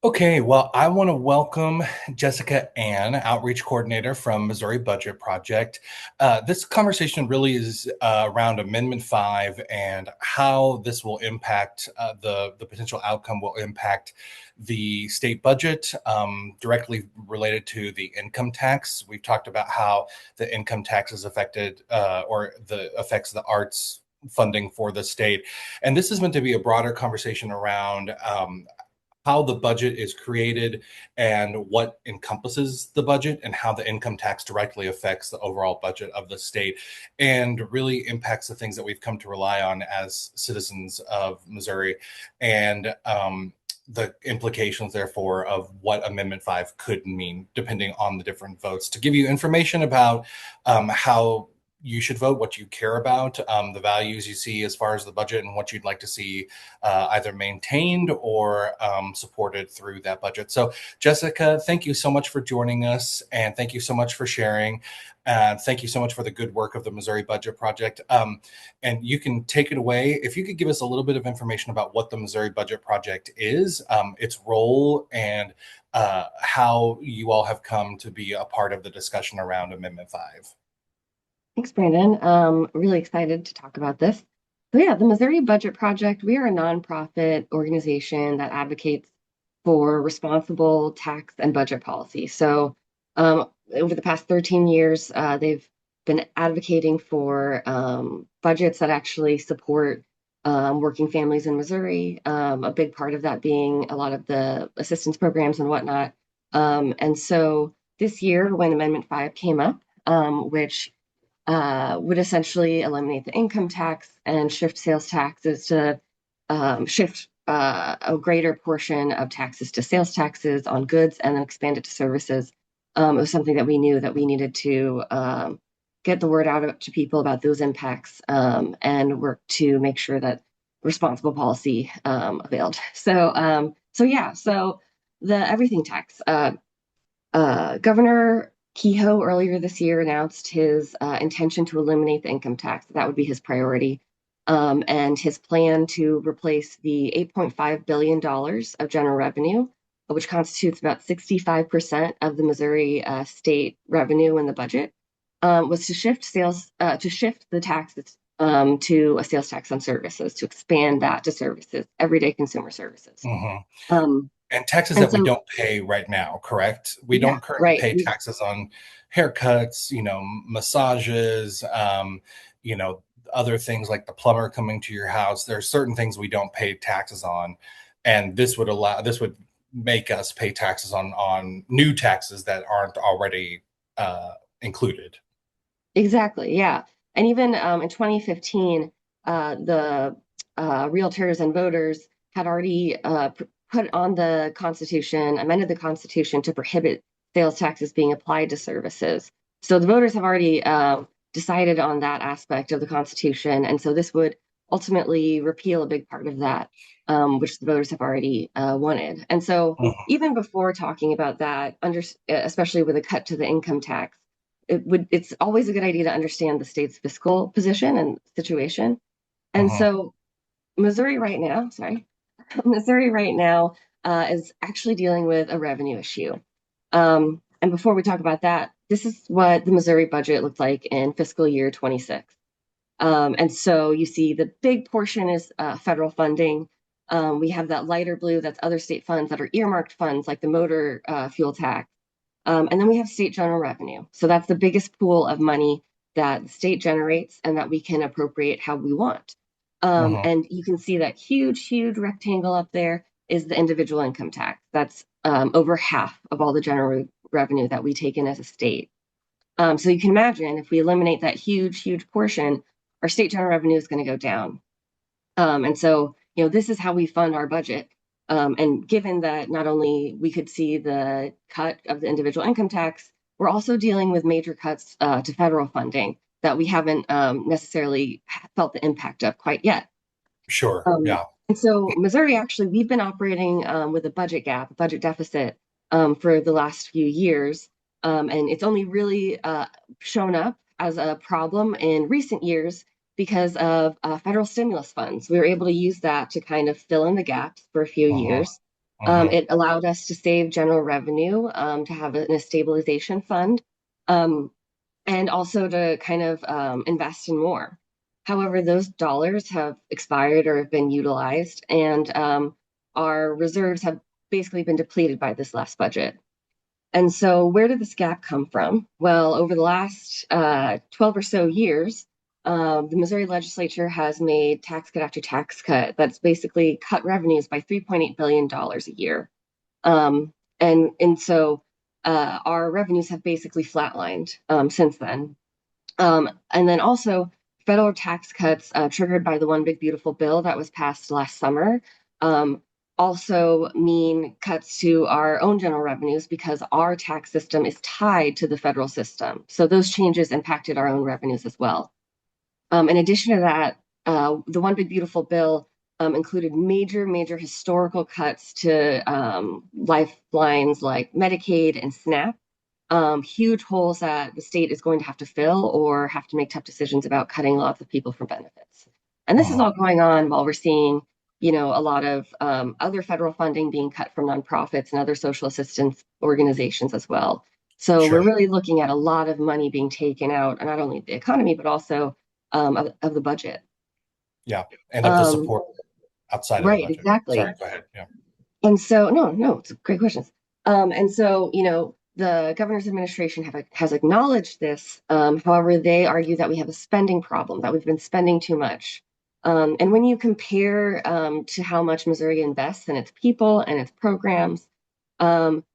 Okay, well, I want to welcome Jessica Ann, Outreach Coordinator from Missouri Budget Project. This conversation really is around Amendment 5 and how this will impact the potential outcome will impact the state budget directly related to the income tax. We've talked about how the income tax is affected or the affects the arts funding for the state. And this is meant to be a broader conversation around how the budget is created and what encompasses the budget and how the income tax directly affects the overall budget of the state and really impacts the things that we've come to rely on as citizens of Missouri and the implications, therefore, of what Amendment 5 could mean, depending on the different votes. To give you information about how you should vote, what you care about, the values you see as far as the budget, and what you'd like to see either maintained or supported through that budget. So, Jessica, thank you so much for joining us, and thank you so much for sharing. And thank you so much for the good work of the Missouri Budget Project. And you can take it away. If you could give us a little bit of information about what the Missouri Budget Project is, its role, and how you all have come to be a part of the discussion around Amendment 5. Thanks, Brandon. Really excited to talk about this. So yeah, the Missouri Budget Project, we are a nonprofit organization that advocates for responsible tax and budget policy. So over the past 13 years, they've been advocating for budgets that actually support working families in Missouri, a big part of that being a lot of the assistance programs and whatnot. And so this year, when Amendment 5 came up, which would essentially eliminate the income tax and shift sales taxes to shift a greater portion of taxes to sales taxes on goods and then expand it to services. It was something that we knew that we needed to get the word out to people about those impacts and work to make sure that responsible policy availed. So the everything tax. Governor Kehoe earlier this year announced his intention to eliminate the income tax. That would be his priority. And his plan to replace the $8.5 billion of general revenue, which constitutes about 65% of the Missouri state revenue in the budget, was to shift the taxes to a sales tax on services, to expand that to services, everyday consumer services. Mhm. Um, And taxes and that we so, don't pay right now, correct? We yeah, don't currently right. pay taxes on haircuts, massages, other things like the plumber coming to your house. There's certain things we don't pay taxes on, and this would make us pay taxes on new taxes that aren't already included. Exactly, yeah. And even in 2015, the realtors and voters had already put on the Constitution, amended the Constitution to prohibit sales taxes being applied to services. So the voters have already decided on that aspect of the Constitution. And so this would ultimately repeal a big part of that, which the voters have already wanted. And so Mhm. even before talking about that, especially with a cut to the income tax, it's always a good idea to understand the state's fiscal position and situation. And Mhm. so Missouri right now, sorry, Missouri right now is actually dealing with a revenue issue. And before we talk about that, this is what the Missouri budget looked like in fiscal year 26. And so you see the big portion is federal funding. We have that lighter blue, that's other state funds that are earmarked funds like the motor fuel tax. And then we have state general revenue. So that's the biggest pool of money that the state generates and that we can appropriate how we want. Mhm. And you can see that huge rectangle up there is the individual income tax. That's over half of all the general revenue that we take in as a state. So you can imagine if we eliminate that huge portion, our state general revenue is going to go down. And so, this is how we fund our budget. And given that not only we could see the cut of the individual income tax, we're also dealing with major cuts to federal funding that we haven't necessarily felt the impact of quite yet. Sure. Um, Yeah. and so, Missouri, actually, we've been operating with a budget gap, a budget deficit for the last few years. And it's only really shown up as a problem in recent years because of federal stimulus funds. We were able to use that to kind of fill in the gaps for a few Mhm. years. Hmm. It allowed us to save general revenue, to have a stabilization fund, um, and also to kind of invest in more. However, those dollars have expired or have been utilized, and our reserves have basically been depleted by this last budget. And so, where did this gap come from? Well, over the last 12 or so years, the Missouri legislature has made tax cut after tax cut that's basically cut revenues by $3.8 billion a year. And so our revenues have basically flatlined since then. And then also, federal tax cuts triggered by the One Big Beautiful Bill that was passed last summer um, also mean cuts to our own general revenues because our tax system is tied to the federal system. So those changes impacted our own revenues as well. In addition to that, the One Big Beautiful Bill included major historical cuts to lifelines like Medicaid and SNAP, huge holes that the state is going to have to fill or have to make tough decisions about cutting lots of people from benefits. And this is Hmm. all going on while we're seeing, a lot of other federal funding being cut from nonprofits and other social assistance organizations as well. So we're Sure. really looking at a lot of money being taken out, not only the economy, but also of the budget. Yeah. And of the Um, support outside of the right, budget. Sorry, exactly. go ahead. Yeah. And so, no, it's great questions. And so, the governor's administration has acknowledged this. However, they argue that we have a spending problem, that we've been spending too much. And when you compare to how much Missouri invests in its people and its programs,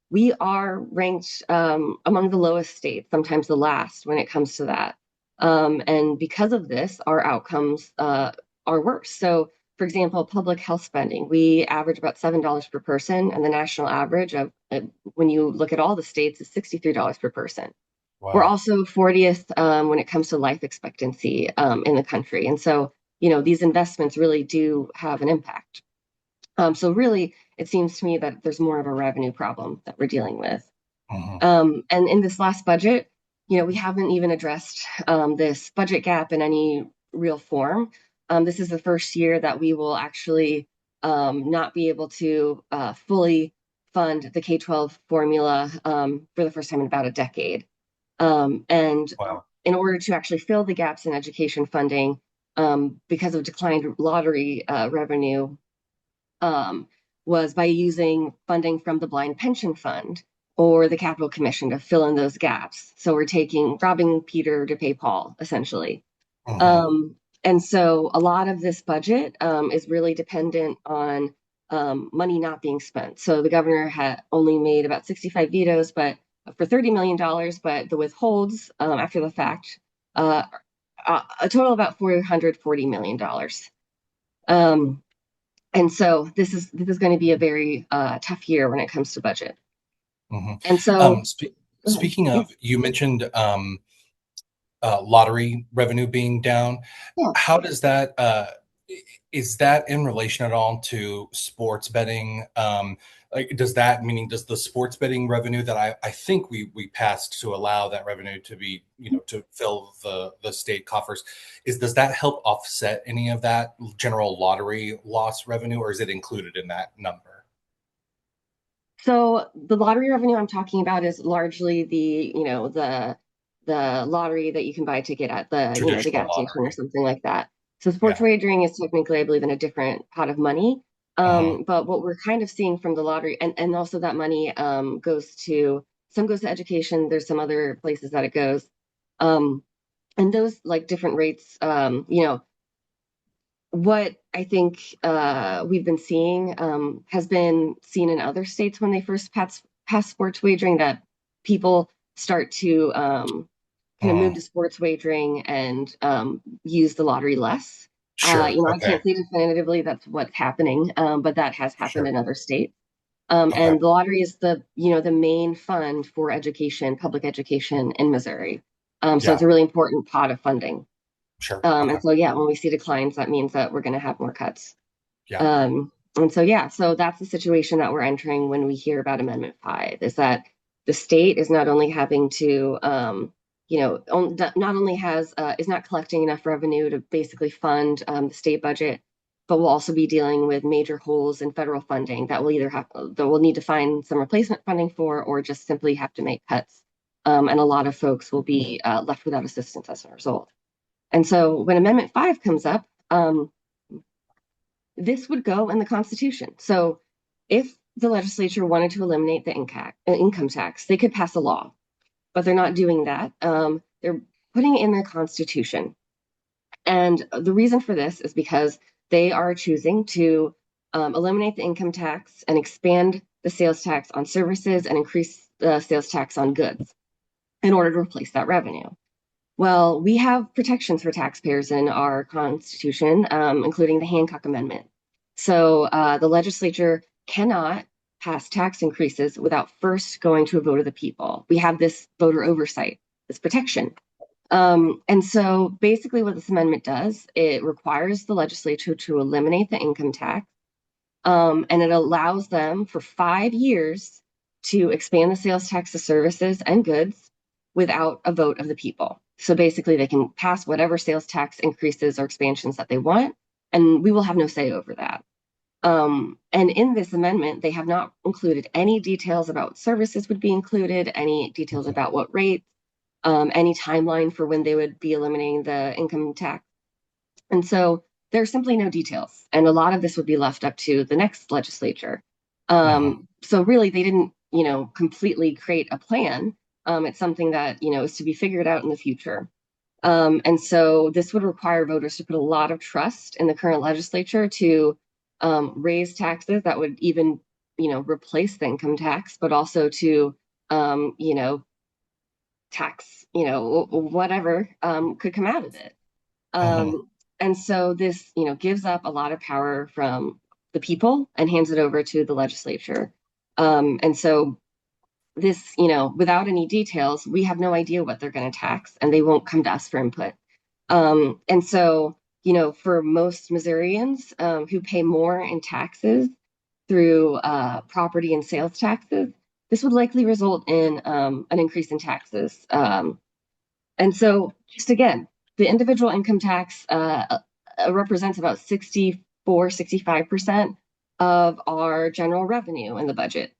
we are ranked among the lowest states, sometimes the last when it comes to that. And because of this, our outcomes are worse. So, for example, public health spending, we average about $7 per person, and the national average of when you look at all the states is $63 per person. We're Wow. also 40th when it comes to life expectancy in the country, and so these investments really do have an impact. So really, it seems to me that there's more of a revenue problem that we're dealing with. Hmm. And in this last budget, we haven't even addressed this budget gap in any real form. This is the first year that we will actually not be able to fully fund the K-12 formula for the first time in about a decade. And Wow. in order to actually fill the gaps in education funding, because of declined lottery revenue, um, was by using funding from the Blind Pension Fund or the Capital Commission to fill in those gaps. So we're robbing Peter to pay Paul, essentially. Hmm. Um, and so a lot of this budget is really dependent on money not being spent. So the governor had only made about 65 vetoes, but for $30 million, but the withholds after the fact, uh, a total of about $440 million. Um, and so this is going to be a very tough year when it comes to budget. Hmm. And so, go ahead. Speaking Yeah, of, you mentioned lottery revenue being down. yeah. How does that is that in relation at all to sports betting? Like, does the sports betting revenue that I think we passed to allow that revenue to be, to fill the state coffers, does that help offset any of that general lottery loss revenue, or is it included in that number? So the lottery revenue I'm talking about is largely the lottery that you can buy a ticket at the Traditional gas station or lottery. something like that. So sports Yeah. wagering is technically, I believe, in a different pot of money. Hmm. But what we're kind of seeing from the lottery, and also that money some goes to education. There's some other places that it goes. Um, and those like different rates, what I think we've been seeing has been seen in other states when they first pass sports wagering, that people start to kind of move Hmm. to sports wagering and use the lottery less. Sure. I Okay. can't say definitively that's what's happening, but that has happened Sure. in other states. Okay. And the lottery is the main fund for education, public education in Missouri. So it's Yeah. a really important pot of funding. Sure. Okay. And so, yeah, when we see declines, that means that we're going to have more cuts. Yeah. And so, yeah, so that's the situation that we're entering when we hear about Amendment 5, is that the state is not only having to, not only is not collecting enough revenue to basically fund the state budget, but we'll also be dealing with major holes in federal funding that we'll need to find some replacement funding for, or just simply have to make cuts. And a lot of folks will be left without assistance as a result. And so when Amendment 5 comes up, this would go in the Constitution. So if the legislature wanted to eliminate the income tax, they could pass a law, but they're not doing that. They're putting it in their Constitution. And the reason for this is because they are choosing to eliminate the income tax and expand the sales tax on services and increase the sales tax on goods in order to replace that revenue. Well, we have protections for taxpayers in our Constitution, including the Hancock Amendment. So the legislature cannot pass tax increases without first going to a vote of the people. We have this voter oversight, this protection. And so basically what this amendment does, it requires the legislature to eliminate the income tax, and it allows them for 5 years to expand the sales tax to services and goods without a vote of the people. So basically they can pass whatever sales tax increases or expansions that they want, and we will have no say over that. And in this amendment, they have not included any details about what services would be included, any details about what rates, any timeline for when they would be eliminating the income tax. And so there's simply no details. And a lot of this would be left up to the next legislature. So really, they didn't, completely create a plan. It's something that, is to be figured out in the future. And so this would require voters to put a lot of trust in the current legislature to raise taxes that would even, replace the income tax, but also to, tax, whatever could come out of it. And so this, gives up a lot of power from the people and hands it over to the legislature. And so this, without any details, we have no idea what they're going to tax, and they won't come to us for input. And so, for most Missourians who pay more in taxes through property and sales taxes, this would likely result in an increase in taxes. And so, just again, the individual income tax represents about 65% of our general revenue in the budget.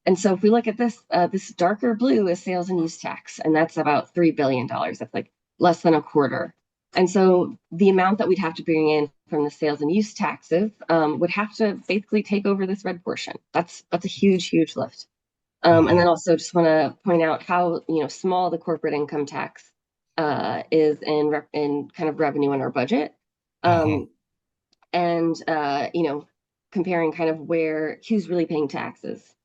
And so if we look at this, this darker blue is sales and use tax, and that's about $3 billion. That's like less than a quarter. And so the amount that we'd have to bring in from the sales and use taxes would have to basically take over this red portion. That's a huge, huge lift. And then also just want to point out how small the corporate income tax is in kind of revenue in our budget, and comparing kind of who's really paying taxes.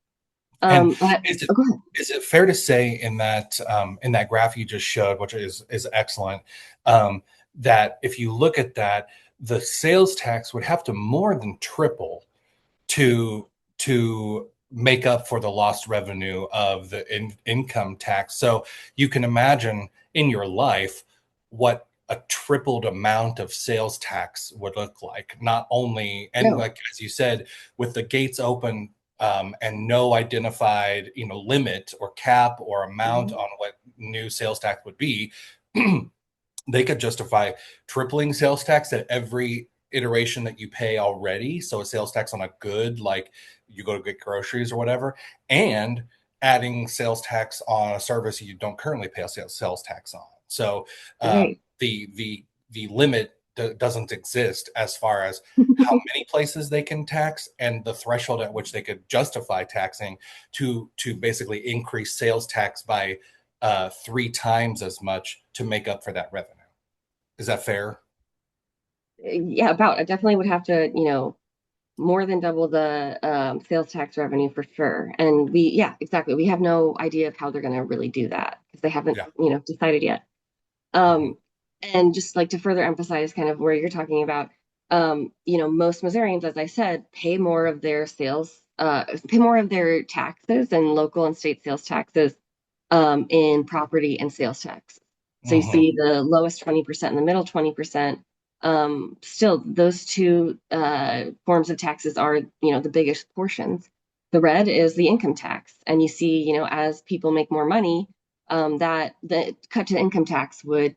And But go ahead. is it fair to say in that graph you just showed, which is excellent, that if you look at that, the sales tax would have to more than triple to make up for the lost revenue of the income tax? So you can imagine in your life what a tripled amount of sales tax would look like. Not only, and like as you said, with the gates open, and no identified, limit or cap or amount on what new sales tax would be, they could justify tripling sales tax at every iteration that you pay already. So a sales tax on a good, like you go to get groceries or whatever, and adding sales tax on a service you don't currently pay a sales tax on. So the limit doesn't exist as far as how many places they can tax and the threshold at which they could justify taxing to basically increase sales tax by 3 times as much to make up for that revenue. Is that fair? Yeah, about. I definitely would have to, more than double the sales tax revenue for sure. And exactly. We have no idea of how they're going to really do that because they haven't, decided yet. And just like to further emphasize kind of where you're talking about, most Missourians, as I said, pay more of their taxes and local and state sales taxes in property and sales tax. So you see the lowest 20% and the middle 20%. Still, those two forms of taxes are, the biggest portions. The red is the income tax. And you see, as people make more money, that the cut to the income tax would,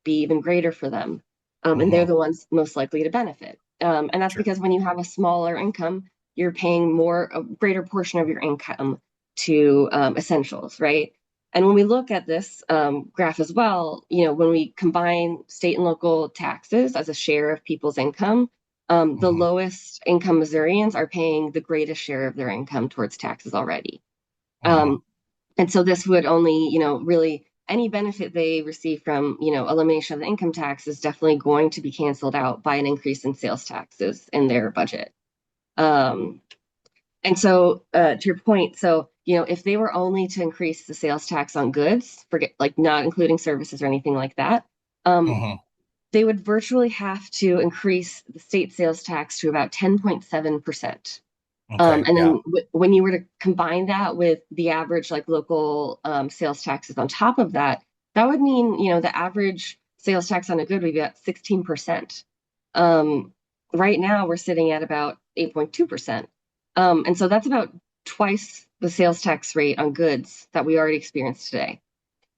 be even greater for them. and they're Hmm. the ones most likely to benefit. And that's Sure. because when you have a smaller income, you're paying a greater portion of your income to essentials, right? And when we look at this graph as well, when we combine state and local taxes as a share of people's income, the Hmm. lowest income Missourians are paying the greatest share of their income towards taxes already. Hmm. Um, and so this would only, really any benefit they receive from, elimination of the income tax is definitely going to be canceled out by an increase in sales taxes in their budget. Um, and so, to your point, so, if they were only to increase the sales tax on goods, forget like not including services or anything like that, um, Hmm. they would virtually have to increase the state sales tax to about 10.7%. Okay. And Yeah. then when you were to combine that with the average like local sales taxes on top of that, that would mean, the average sales tax on a good would be about 16%. Um, right now we're sitting at about 8.2%. And so that's about twice the sales tax rate on goods that we already experience today.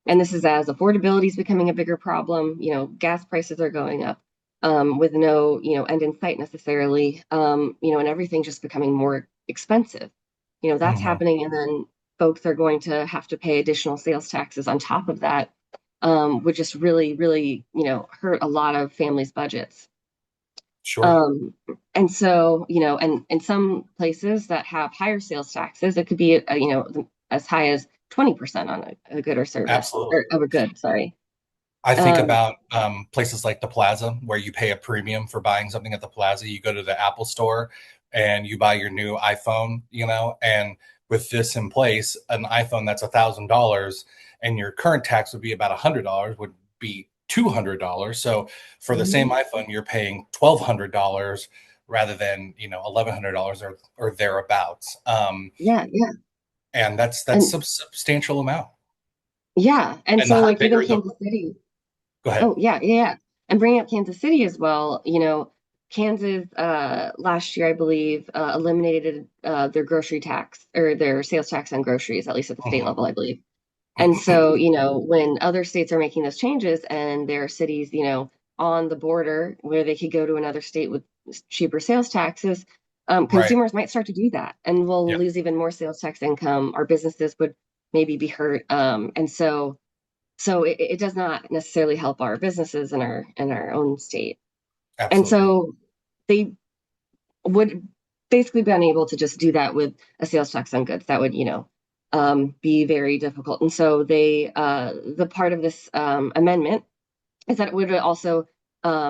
And this is as affordability is becoming a bigger problem. Gas prices are going up with no, end in sight necessarily. And everything just becoming more expensive. That's Hmm. happening, and then folks are going to have to pay additional sales taxes on top of that, would just really, really, hurt a lot of families' budgets. Sure. Um, and so, and in some places that have higher sales taxes, it could be, as high as 20% on a good or service Absolutely. or of a good, sorry. I think Um, about places like the Plaza, where you pay a premium for buying something at the Plaza. You go to the Apple store and you buy your new iPhone, and with this in place, an iPhone that's $1,000 and your current tax would be about $100 would be $200. So for the same mhm. iPhone, you're paying $1,200 rather than $1,100 or thereabouts. Yeah, yeah. And that's And a substantial amount. yeah. And And the so like even bigger the Kansas City. go ahead. Oh, yeah, yeah, yeah. And bringing up Kansas City as well, Kansas last year, I believe, eliminated their grocery tax or their sales tax on groceries, at least at the state Mhm. level, I believe. And so, when other states are making those changes and there are cities, on the border where they could go to another state with cheaper sales taxes, Right. consumers might start to do that and we'll Yeah. lose even more sales tax income. Our businesses would maybe be hurt. And so it does not necessarily help our businesses in our own state. And Absolutely. so they would basically be unable to just do that with a sales tax on goods. That would, be very difficult. And so the part of this amendment is that it would also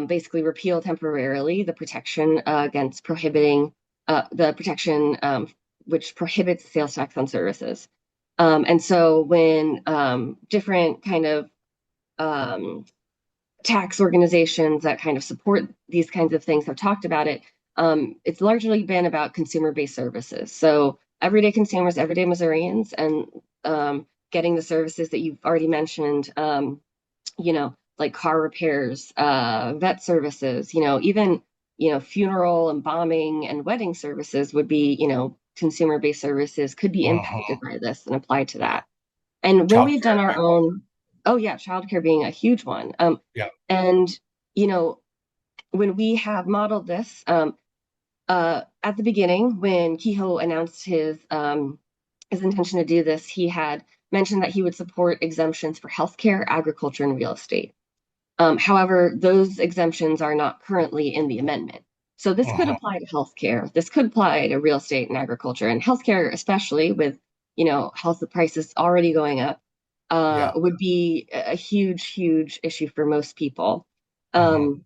basically repeal temporarily the protection against prohibiting the protection which prohibits sales tax on services. And so when different kind of um, tax organizations that kind of support these kinds of things have talked about it, it's largely been about consumer-based services. So everyday consumers, everyday Missourians, and getting the services that you've already mentioned, like car repairs, vet services, even, funeral, embalming, and wedding services would be, consumer-based services could be impacted Mhm. by this and applied to Yeah. that. And when we've Childcare done is a our big one. own, oh yeah, childcare being a huge one. Yeah. And you know, when we have modeled this, at the beginning, when Kehoe announced his intention to do this, he had mentioned that he would support exemptions for healthcare, agriculture, and real estate. However, those exemptions are not currently in the amendment. So this could Mhm. apply to healthcare. This could apply to real estate and agriculture, and healthcare, especially with health prices already going up, Yeah. would be a huge, huge issue for most people. Mhm. Um,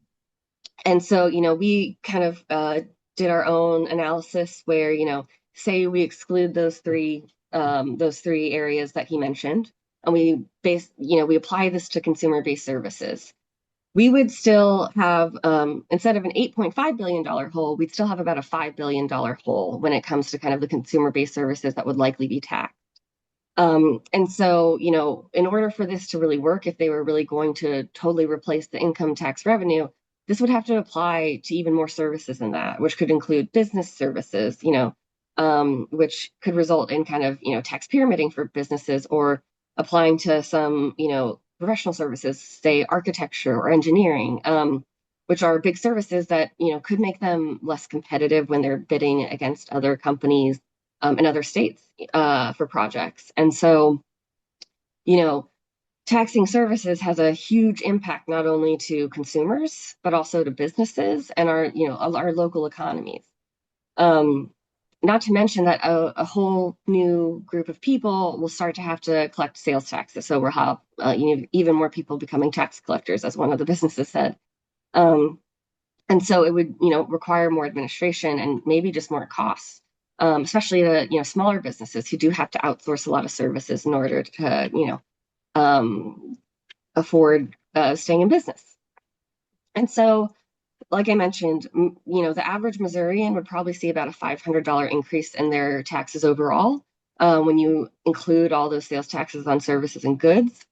and so, we kind of did our own analysis where, say we exclude those three areas that he mentioned, and we apply this to consumer-based services. We would still have, instead of an $8.5 billion hole, we'd still have about a $5 billion hole when it comes to kind of the consumer-based services that would likely be taxed. And so, in order for this to really work, if they were really going to totally replace the income tax revenue, this would have to apply to even more services than that, which could include business services, which could result in kind of, tax pyramiding for businesses or applying to some, professional services, say architecture or engineering. which are big services that, could make them less competitive when they're bidding against other companies in other states for projects. And so, you know, taxing services has a huge impact not only to consumers but also to businesses and our local economies. Um, Not to mention that a whole new group of people will start to have to collect sales taxes. So we'll have even more people becoming tax collectors, as one of the businesses said. Um, and so it would require more administration and maybe just more costs, especially the smaller businesses who do have to outsource a lot of services in order to um, afford staying in business. And so, like I mentioned, the average Missourian would probably see about a $500 increase in their taxes overall. When you include all those sales taxes on services and goods,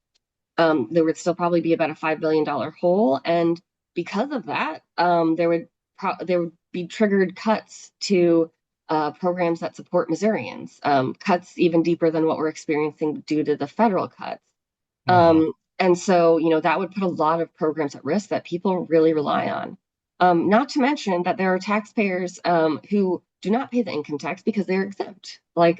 there would still probably be about a $5 billion hole. And because of that, there would be triggered cuts to programs that support Missourians, cuts even deeper than what we're experiencing due to the federal cuts. Mm-hmm. And so, that would put a lot of programs at risk that people really rely on. Not to mention that there are taxpayers who do not pay the income tax because they're exempt, like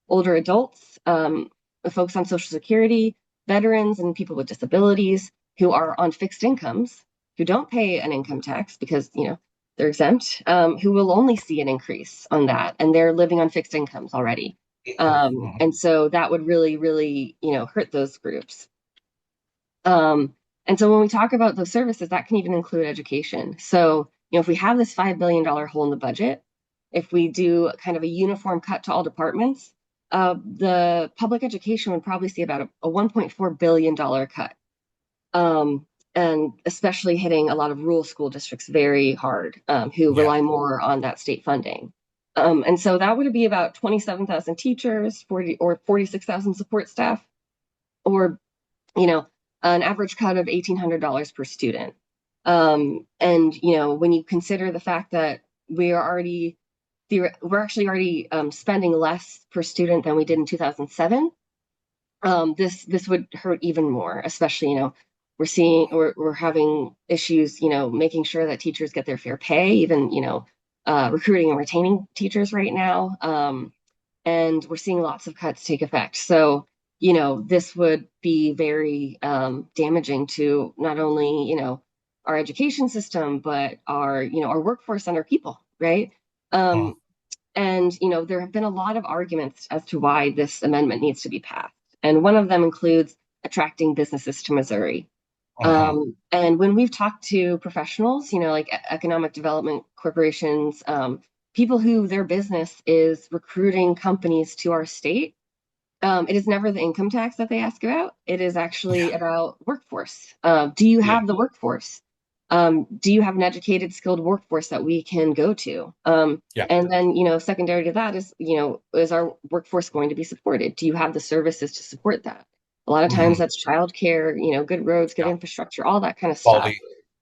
older adults, folks on Social Security, veterans, and people with disabilities who are on fixed incomes, who don't pay an income tax because, they're exempt, who will only see an increase on that, and they're living on fixed incomes already. Mm-hmm. And so that would really, really, hurt those groups. And so when we talk about those services, that can even include education. So, if we have this $5 billion hole in the budget, if we do kind of a uniform cut to all departments, the public education would probably see about a $1.4 billion cut. Um, and especially hitting a lot of rural school districts very hard, who Yeah. rely more on that state funding. And so that would be about 27,000 teachers, 40 or 46,000 support staff, or you know, an average cut of $1,800 per student. And when you consider the fact that we're actually already spending less per student than we did in 2007, this would hurt even more. Especially, we're having issues, making sure that teachers get their fair pay, even recruiting and retaining teachers right now. And we're seeing lots of cuts take effect. So, this would be very damaging to not only, our education system, but our workforce and our people, right? Um, and, there have been a lot of arguments as to why this amendment needs to be passed. And one of them includes attracting businesses to Missouri. Mm-hmm. And when we've talked to professionals, like economic development corporations, people who their business is recruiting companies to our state, it is never the income tax that they ask about. It is Yeah. actually about workforce. Do you Yeah. have the workforce? Do you have an educated, skilled workforce that we can go to? Yeah. And then, secondary to that is, is our workforce going to be supported? Do you have the services to support that? A lot of times Mm-hmm. that's childcare, good roads, good Yeah. infrastructure, all that kind of stuff.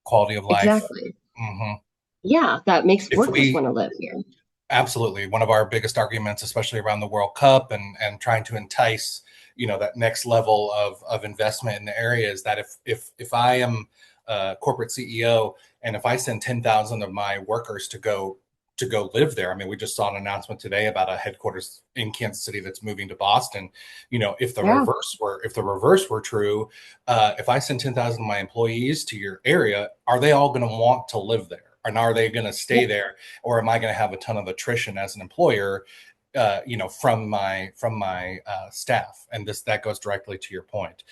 Quality of life. Exactly. Mm-hmm. Yeah, that makes If workers we want to live here. Absolutely, one of our biggest arguments, especially around the World Cup and trying to entice, that next level of investment in the area, is that if I am a corporate CEO and if I send 10,000 of my workers to go live there. I mean, we just saw an announcement today about a headquarters in Kansas City that's moving to Boston. If the Yeah. reverse were true, if I send 10,000 of my employees to your area, are they all going to want to live there? And are they going to stay Yeah. there, or am I going to have a ton of attrition as an employer, from my staff? And that goes directly to your point.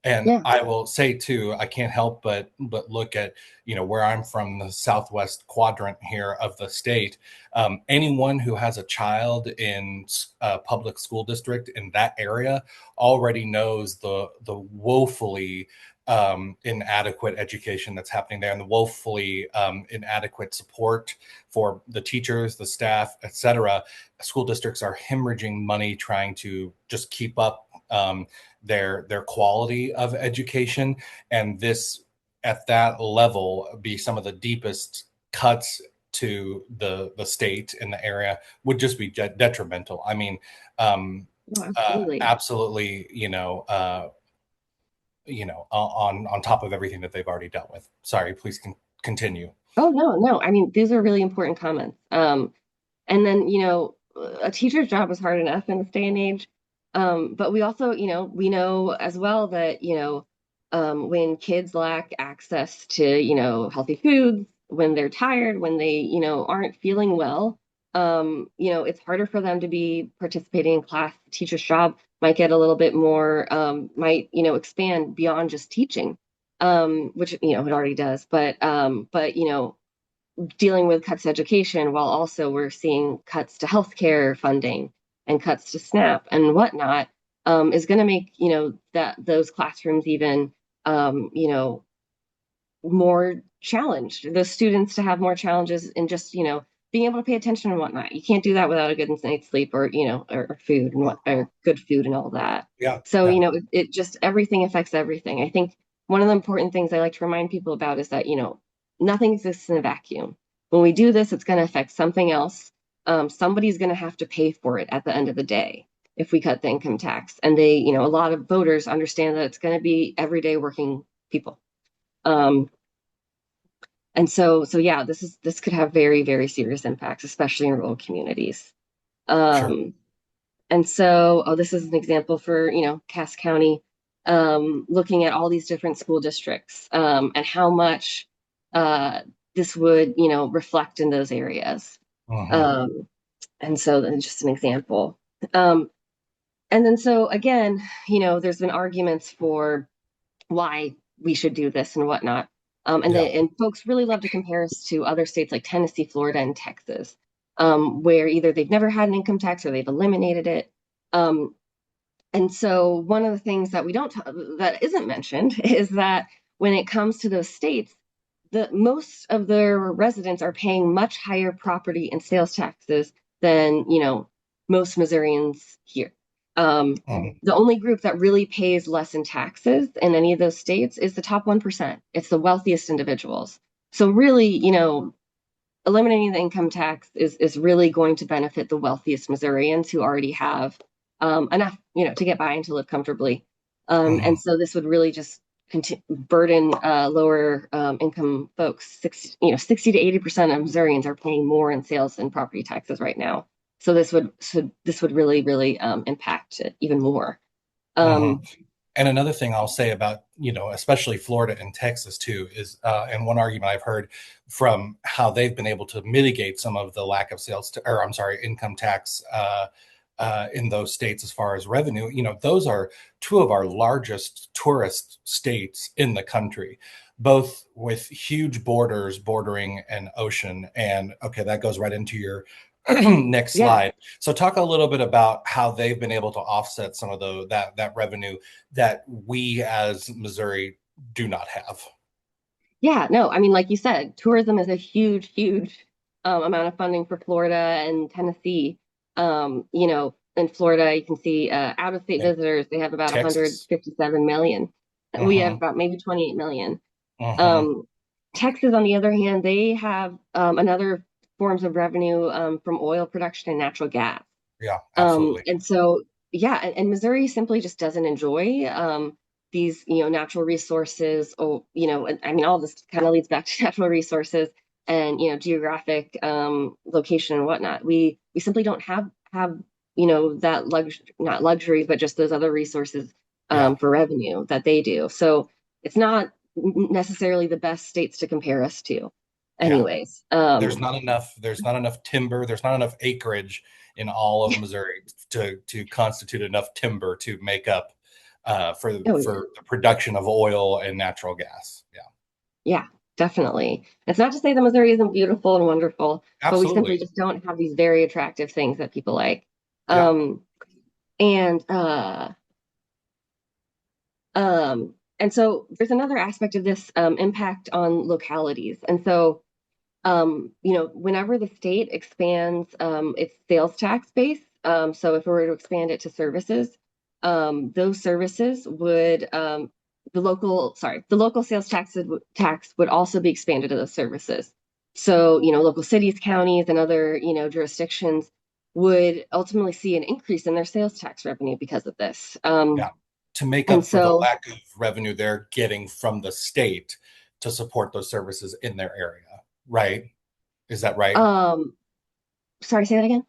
And Yeah. I will say too, I can't help but look at where I'm from, the southwest quadrant here of the state. Anyone who has a child in a public school district in that area already knows the woefully inadequate education that's happening there, and the woefully inadequate support for the teachers, the staff, etc. School districts are hemorrhaging money trying to just keep up their quality of education, and this at that level be some of the deepest cuts to the state in the area would just be detrimental. I mean, No, absolutely. absolutely, on top of everything that they've already dealt with. Sorry, please continue. Oh, no, no. I mean, these are really important comments. And then, a teacher's job is hard enough in this day and age. But we also, we know as well that, when kids lack access to, healthy foods, when they're tired, when they, aren't feeling well, it's harder for them to be participating in class. The teacher's job might get a little bit more, might, expand beyond just teaching, which, it already does. But, dealing with cuts to education while also we're seeing cuts to healthcare funding and cuts to SNAP and whatnot, is going to make that those classrooms even more challenged. Those students to have more challenges in just being able to pay attention and whatnot. You can't do that without a good night's sleep or or food and or good food and all that. Yeah, So yeah, it just everything affects everything. I think one of the important things I like to remind people about is that nothing exists in a vacuum. When we do this, it's going to affect something else. Somebody's going to have to pay for it at the end of the day if we cut the income tax. And a lot of voters understand that it's going to be everyday working people. Um, and so yeah, this could have very, very serious impacts, especially in rural communities. sure. Um, and so, this is an example for, Cass County, looking at all these different school districts, and how much this would, reflect in those areas. Hmm. Um, and so then just an example. Um, and then so again, there's been arguments for why we should do this and whatnot. Yeah. And folks really love to compare us to other states like Tennessee, Florida, and Texas, where either they've never had an income tax or they've eliminated it. Um, and so one of the things that we don't that isn't mentioned is that when it comes to those states, the most of their residents are paying much higher property and sales taxes than most Missourians here. Um, Mhm. the only group that really pays less in taxes in any of those states is the top 1%. It's the wealthiest individuals. So really, eliminating the income tax is really going to benefit the wealthiest Missourians who already have enough, to get by and to live comfortably. And Mhm. so this would really just burden lower income folks. 60 to 80% of Missourians are paying more in sales and property taxes right now. So this would really, really impact it even more. Mhm. Um, And another thing I'll say about, especially Florida and Texas too, is, and one argument I've heard from how they've been able to mitigate some of the lack of or I'm sorry, income tax in those states as far as revenue, those are two of our largest tourist states in the country, both with huge borders bordering an ocean. And okay, that goes right into your next yeah, slide. So talk a little bit about how they've been able to offset some of that revenue that we as Missouri do not have. yeah, no, I mean, like you said, tourism is a huge, huge amount of funding for Florida and Tennessee. In Florida, you can see out-of-state Yeah. visitors, they have about Texas. 157 million. We have Mm-hmm. about maybe 28 million. Mm-hmm. Um, Texas, on the other hand, they have another forms of revenue from oil production and natural gas. Yeah, absolutely. And so, yeah, and Missouri simply just doesn't enjoy these, natural resources. Or, I mean, all this kind of leads back to natural resources and geographic location and whatnot. We simply don't have that luxury, not luxury, but just those other resources Yeah. for revenue that they do. So it's not necessarily the best states to compare us to, Yeah. anyways. There's not enough timber, there's not enough acreage in all of Missouri to constitute enough timber to make up Oh yeah. for the production of oil and natural gas. Yeah. Yeah, definitely. It's not to say that Missouri isn't beautiful and wonderful, but we simply Absolutely. just don't have these very attractive things that people like. Yeah. Um, and and so there's another aspect of this impact on localities. And so whenever the state expands its sales tax base, so if we were to expand it to services, those services would the local sales tax would also be expanded to those services. So local cities, counties, and other jurisdictions would ultimately see an increase in their sales tax revenue because of this. Yeah. To make And up for the so lack of revenue they're getting from the state, to support those services in their area, right? Is that right? Um, Sorry, say that again.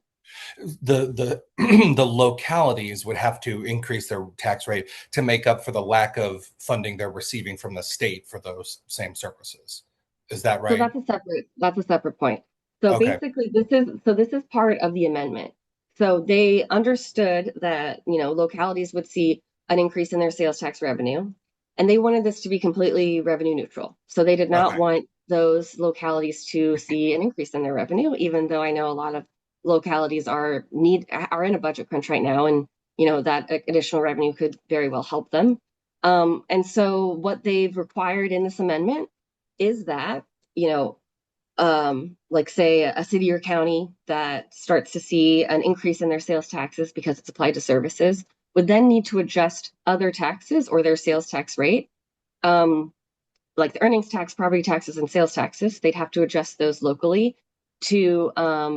The the localities would have to increase their tax rate to make up for the lack of funding they're receiving from the state for those same services. Is that So right? that's a separate point. So Okay. basically this is part of the amendment. So they understood that, localities would see an increase in their sales tax revenue, and they wanted this to be completely revenue neutral. So they did not Okay. want those localities to see an increase in their revenue, even though I know a lot of localities are in a budget crunch right now, and that additional revenue could very well help them. And so what they've required in this amendment is that, you know, like say a city or county that starts to see an increase in their sales taxes because it's applied to services would then need to adjust other taxes or their sales tax rate, um, like the earnings tax, property taxes, and sales taxes. They'd have to adjust those locally to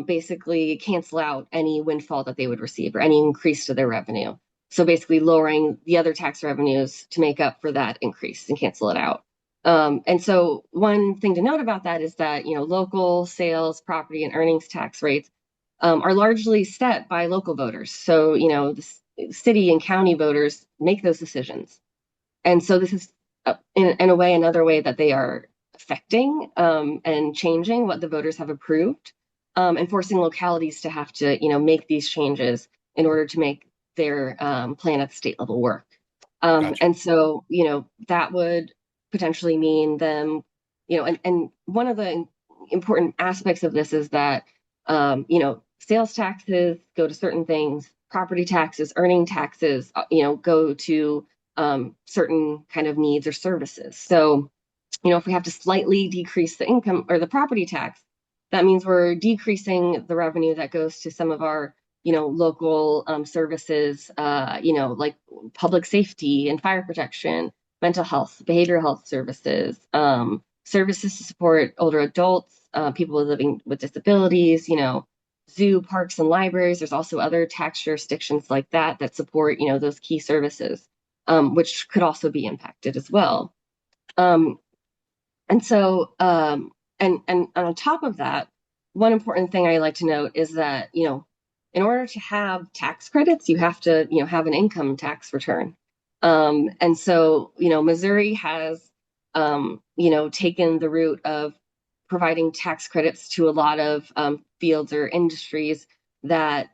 basically cancel out any windfall that they would receive or any increase to their revenue. So basically lowering the other tax revenues to make up for that increase and cancel it out. And so one thing to note about that is that, local sales, property, and earnings tax rates are largely set by local voters. So, the city and county voters make those decisions. And so this is, in a way, another way that they are affecting and changing what the voters have approved, and forcing localities to have to, make these changes in order to make their plan at the state level work. Gotcha. And so, that would potentially mean them, and one of the important aspects of this is that, sales taxes go to certain things, property taxes, earning taxes, go to certain kind of needs or services. So, if we have to slightly decrease the income or the property tax, that means we're decreasing the revenue that goes to some of our, local services, like public safety and fire protection, mental health, behavioral health services, services to support older adults, people living with disabilities, zoo, parks, and libraries. There's also other tax jurisdictions like that support, those key services, which could also be impacted as well. Um, and so, and on top of that, one important thing I like to note is that, in order to have tax credits, you have to, have an income tax return. And so, Missouri has, taken the route of providing tax credits to a lot of fields or industries that,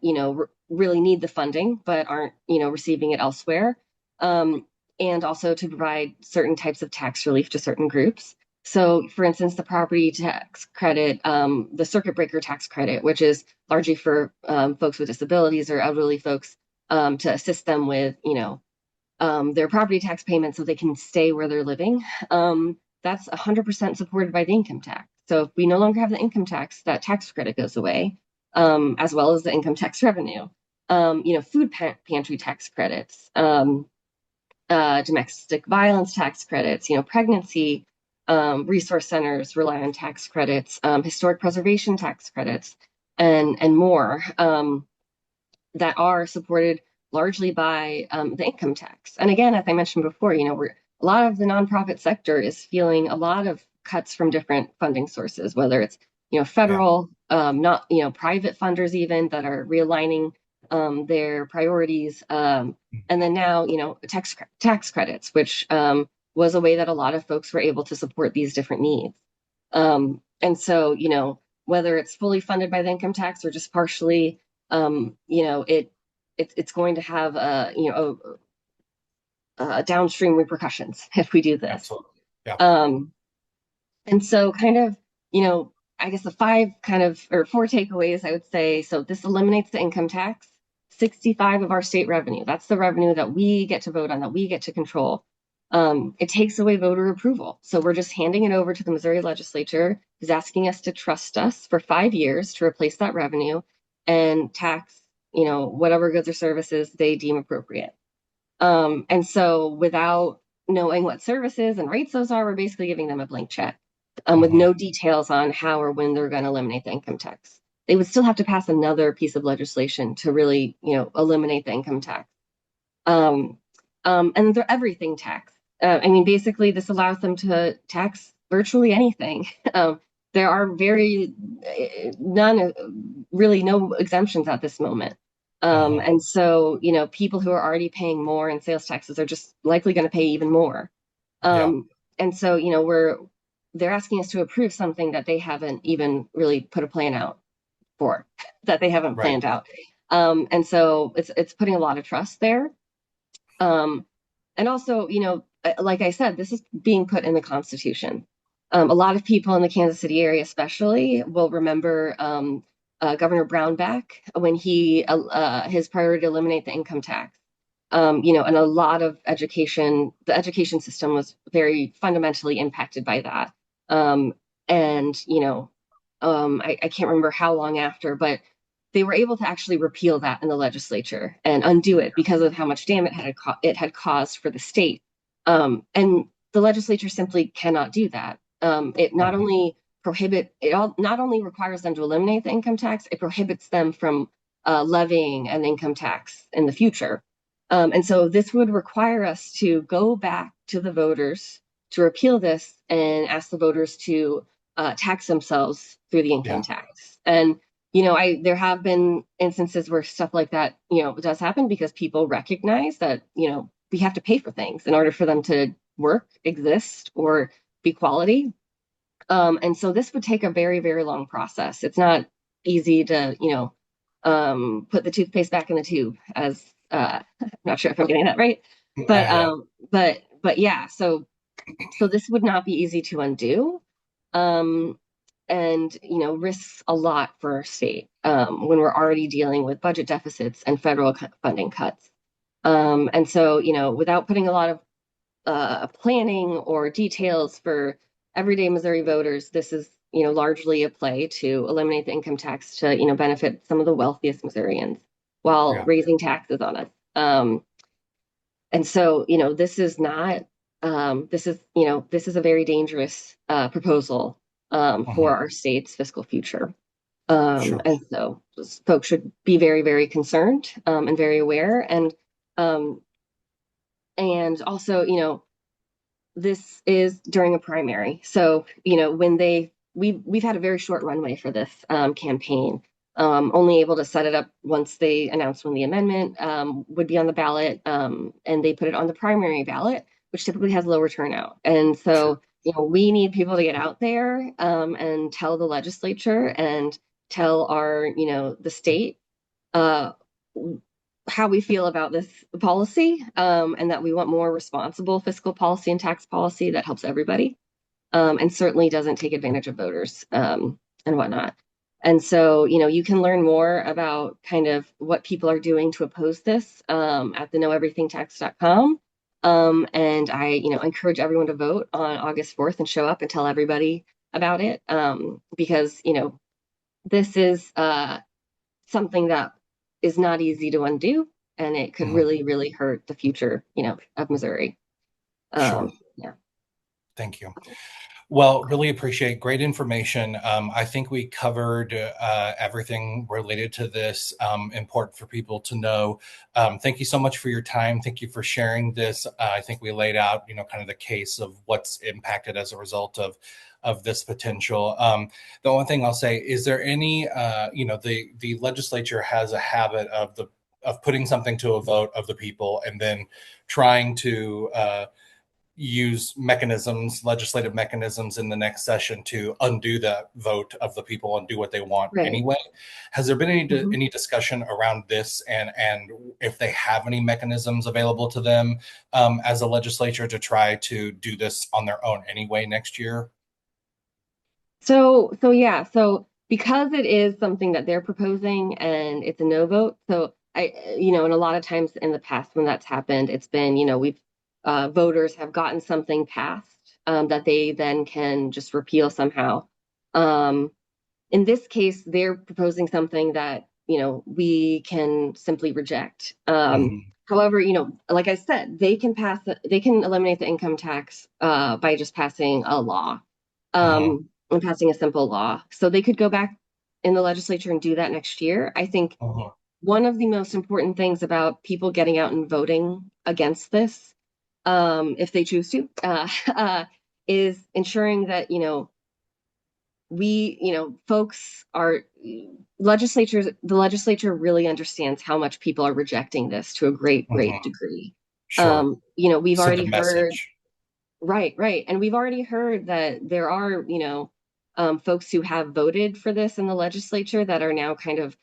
really need the funding, but aren't, receiving it elsewhere. And also to provide certain types of tax relief to certain groups. So, for instance, the property tax credit, the circuit breaker tax credit, which is largely for folks with disabilities or elderly folks, to assist them with, their property tax payments so they can stay where they're living. That's 100% supported by the income tax. So if we no longer have the income tax, that tax credit goes away, as well as the income tax revenue. Food pantry tax credits, domestic violence tax credits, pregnancy resource centers rely on tax credits, historic preservation tax credits, and more, that are supported largely by the income tax. And again, as I mentioned before, a lot of the nonprofit sector is feeling a lot of cuts from different funding sources, whether it's Yeah. federal, not private funders even that are realigning their priorities, and then now tax credits, which was a way that a lot of folks were able to support these different needs. And so whether it's fully funded by the income tax or just partially, it's going to have downstream repercussions if we do this. Absolutely. Yeah. Um, and so kind of, I guess the five kind of or four takeaways I would say. So this eliminates the income tax, 65 of our state revenue. That's the revenue that we get to vote on, that we get to control. It takes away voter approval. So we're just handing it over to the Missouri legislature, who's asking us to trust us for 5 years to replace that revenue and tax, whatever goods or services they deem appropriate. And so without knowing what services and rates those are, we're basically giving them a blank check, with Hmm. no details on how or when they're going to eliminate the income tax. They would still have to pass another piece of legislation to really, eliminate the income tax. And they're everything tax. I mean, basically, this allows them to tax virtually anything. There are really no exemptions at this moment. Hmm. And so, people who are already paying more in sales taxes are just likely going to pay even more. Yeah. And so, they're asking us to approve something that they haven't even really put a plan out for, that they haven't Right. planned out. And so it's putting a lot of trust there. Um, and also, like I said, this is being put in the Constitution. A lot of people in the Kansas City area, especially, will remember Governor Brownback when his priority to eliminate the income tax. And a lot of the education system was very fundamentally impacted by that. Um, and I can't remember how long after, but they were able to actually repeal that in the legislature and undo it because of how much damage it had caused for the state. And the legislature simply cannot do that. It not Hmm. only not only requires them to eliminate the income tax, it prohibits them from levying an income tax in the future. And so this would require us to go back to the voters to repeal this and ask the voters to tax themselves through the income Yeah. tax. And there have been instances where stuff like that, does happen because people recognize that, we have to pay for things in order for them to work, exist, or be quality. And so this would take a very, very long process. It's not easy to, put the toothpaste back in the tube, as I'm not sure if I'm getting that right, but Yeah. yeah. So this would not be easy to undo. Um, and risks a lot for our state when we're already dealing with budget deficits and federal funding cuts. And so without putting a lot of planning or details for everyday Missouri voters, this is largely a play to eliminate the income tax to benefit some of the wealthiest Missourians while Yeah. raising taxes on us. And so this is not this is a very dangerous proposal for Hmm. our state's fiscal future. Sure. And so folks should be very, very concerned and very aware. Um, and also, this is during a primary. So, when we've had a very short runway for this campaign, only able to set it up once they announced when the amendment would be on the ballot, and they put it on the primary ballot, which typically has lower turnout. And Sure. so, we need people to get out there and tell the legislature and tell the state uh, how we feel about this policy, and that we want more responsible fiscal policy and tax policy that helps everybody, and certainly doesn't take advantage of voters and whatnot. And so, you can learn more about kind of what people are doing to oppose this at the knoweverythingtax.com. And I, encourage everyone to vote on August 4th and show up and tell everybody about it, because, this is something that is not easy to undo, and it could Hmm. really, really hurt the future, of Missouri. Sure. Yeah. Thank you. Well, really appreciate great information. I think we covered everything related to this, important for people to know. Thank you so much for your time. Thank you for sharing this. I think we laid out, kind of the case of what's impacted as a result of this potential. The only thing I'll say is there any, the legislature has a habit of putting something to a vote of the people and then trying to use legislative mechanisms in the next session to undo the vote of the people and do what they want Right. anyway. Has there been Mhm. any discussion around this and if they have any mechanisms available to them as a legislature to try to do this on their own anyway next year? So yeah, so because it is something that they're proposing and it's a no vote, so and a lot of times in the past when that's happened, it's been, we've voters have gotten something passed that they then can just repeal somehow. Um, in this case, they're proposing something that, we can simply reject. Mhm. However, like I said, they can eliminate the income tax by just passing a law, Mhm. and passing a simple law. So they could go back in the legislature and do that next year. I think Mhm. one of the most important things about people getting out and voting against this, if they choose to, is ensuring that, folks are the legislature really understands how much people are rejecting this to a great Hmm. degree. Sure. We've Send a already heard, message. right. And we've already heard that there are, folks who have voted for this in the legislature that are now kind of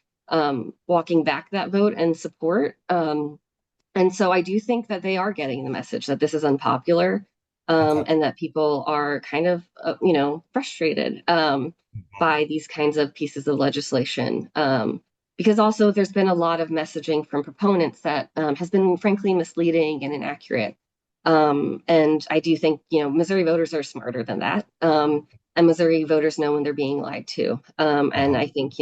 walking back that vote and support. And so I do think that they are getting the message that this is unpopular, Okay. and that people are kind of, frustrated Mhm. by these kinds of pieces of legislation. Because also there's been a lot of messaging from proponents that has been frankly misleading and inaccurate. And I do think, Missouri voters are smarter than that. And Missouri voters know when they're being lied to. And Mhm. I think,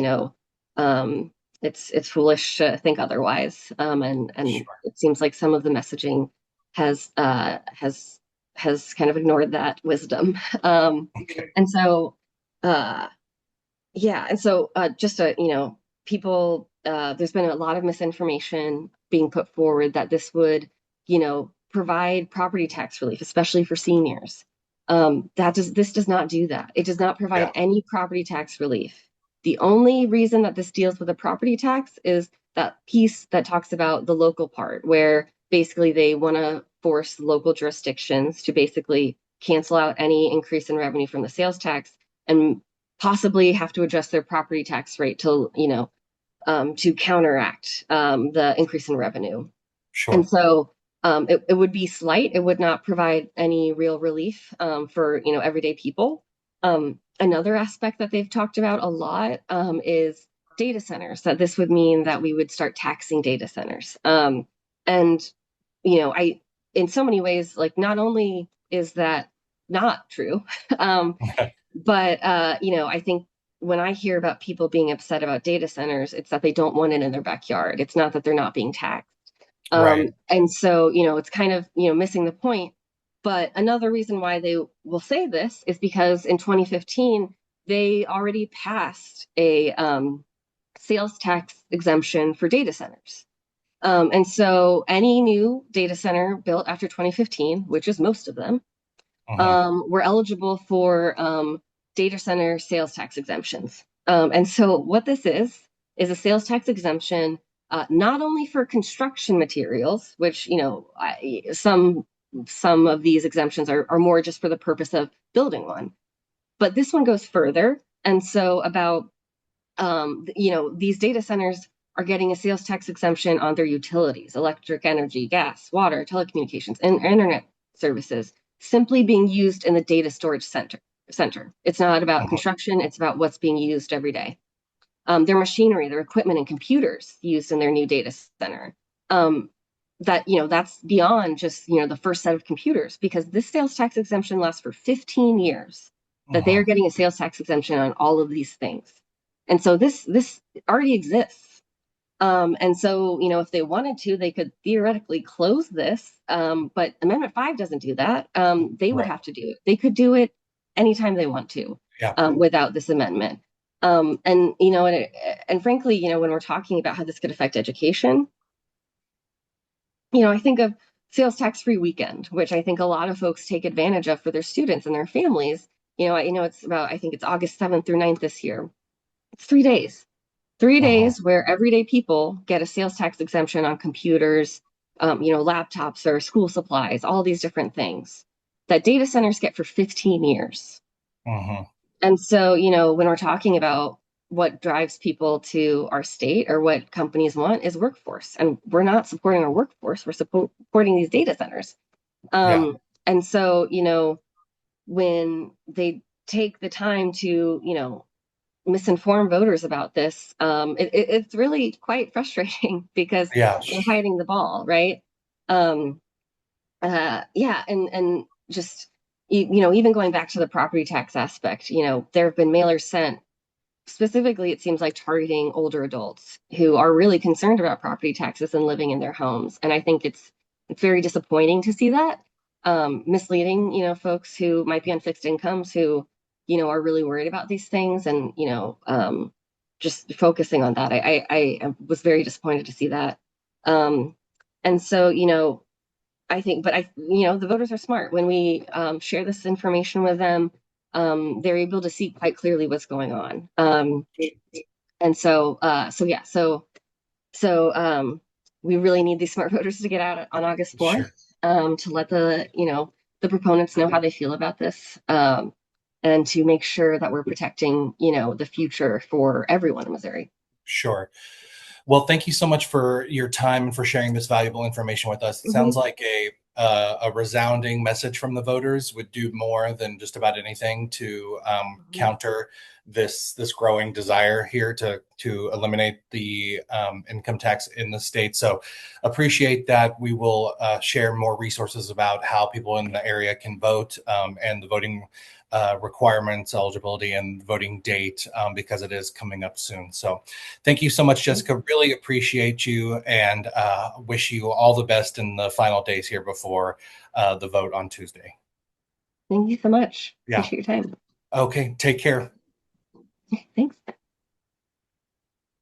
um, it's foolish to think otherwise. And Sure. it seems like some of the messaging has kind of ignored that wisdom. Okay. And so uh, yeah, and so just people, there's been a lot of misinformation being put forward that this would, provide property tax relief, especially for seniors. This does not do that. It does not Yeah. provide any property tax relief. The only reason that this deals with a property tax is that piece that talks about the local part, where basically they want to force local jurisdictions to basically cancel out any increase in revenue from the sales tax and possibly have to adjust their property tax rate to counteract the increase in revenue. And Sure. so it would be slight. It would not provide any real relief for everyday people. Another aspect that they've talked about a lot is data centers. That this would mean that we would start taxing data centers. And I in so many ways, like, not only is that not true, Okay. but I think when I hear about people being upset about data centers, it's that they don't want it in their backyard. It's not that they're not being taxed. Right. And so, it's kind of, missing the point. But another reason why they will say this is because in 2015, they already passed a sales tax exemption for data centers. And so any new data center built after 2015, which is most of them, Hmm. were eligible for data center sales tax exemptions. And so what this is a sales tax exemption, not only for construction materials, which some of these exemptions are more just for the purpose of building one, but this one goes further. And so about these data centers are getting a sales tax exemption on their utilities, electric energy, gas, water, telecommunications, and internet services, simply being used in the data storage center. It's not about Hmm. construction, it's about what's being used every day. Their machinery, their equipment, and computers used in their new data center. That's beyond just the first set of computers, because this sales tax exemption lasts for 15 years. That they are Hmm. getting a sales tax exemption on all of these things, and so this already exists. And so, if they wanted to, they could theoretically close this. But Amendment 5 doesn't do that. They would Right. have to do it. They could do it anytime they want to, Yeah. without this amendment. And frankly, when we're talking about how this could affect education, I think of sales tax free weekend, which I think a lot of folks take advantage of for their students and their families. I think it's August 7th through 9th this year. It's 3 days. Three Hmm. days where everyday people get a sales tax exemption on computers, laptops or school supplies, all these different things that data centers get for 15 years. Hmm. And so, when we're talking about what drives people to our state or what companies want is workforce. And we're not supporting our workforce, we're supporting these data centers. Yeah. And so, when they take the time to, misinform voters about this, it's really quite frustrating because Yeah. they're hiding the ball, right? Um, yeah, and just even going back to the property tax aspect, there have been mailers sent specifically. It seems like targeting older adults who are really concerned about property taxes and living in their homes, and I think it's very disappointing to see that, misleading folks who might be on fixed incomes who are really worried about these things, and just focusing on that. I was very disappointed to see that. um and so I think, but the voters are smart. When we share this information with them, they're able to see quite clearly what's going on. And so we really need these smart voters to get out on August 4th, Sure. to let the proponents know how they feel about this, and to make sure that we're protecting, the future for everyone in Missouri. Sure. Well, thank you so much for your time and for sharing this valuable information with us. It sounds Mhm. like a resounding message from the voters would do more than just about anything to counter this growing desire here to eliminate the income tax in the state. So appreciate that. We will share more resources about how people in the area can vote, and the voting requirements, eligibility, and voting date, because it is coming up soon. So thank you so much, Jessica. Really appreciate you, and wish you all the best in the final days here before the vote on Tuesday. Thank you so much. Yeah. Appreciate your time. Okay. Take care. Thanks.